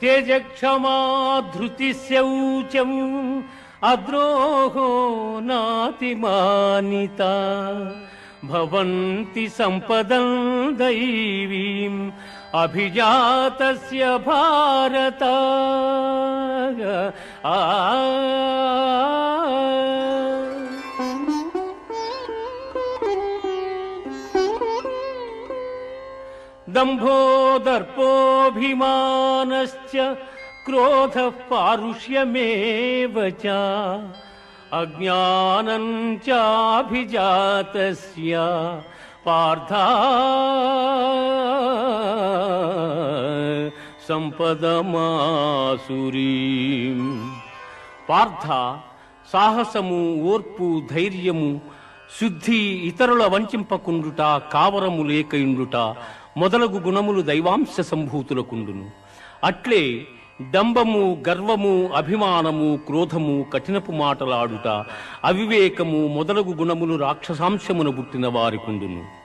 త్యజక్షమా ధృతి శౌచం అద్రోహో నాతిమానిత భవంతి సంపదం దైవీం అభిజాతస్య భారత. దంభో దర్పోభిమానశ్చ క్రోధః పారుష్యమేవ చ అజ్ఞానం చాభిజాతస్య పార్థ సంపదమాసురీం. పార్థ, సాహసము, ఓర్పు, ధైర్యము, శుద్ధి, ఇతరుల వంచింపకుండుట, కావరము లేకయుండుట మొదలగు గుణములు దైవాంశ సంభూతులకుండును. అట్లే డంబము, గర్వము, అభిమానము, క్రోధము, కఠినపు మాటలాడుట, అవివేకము మొదలగు గుణములు రాక్షసాంశమున పుట్టిన వారికుండును.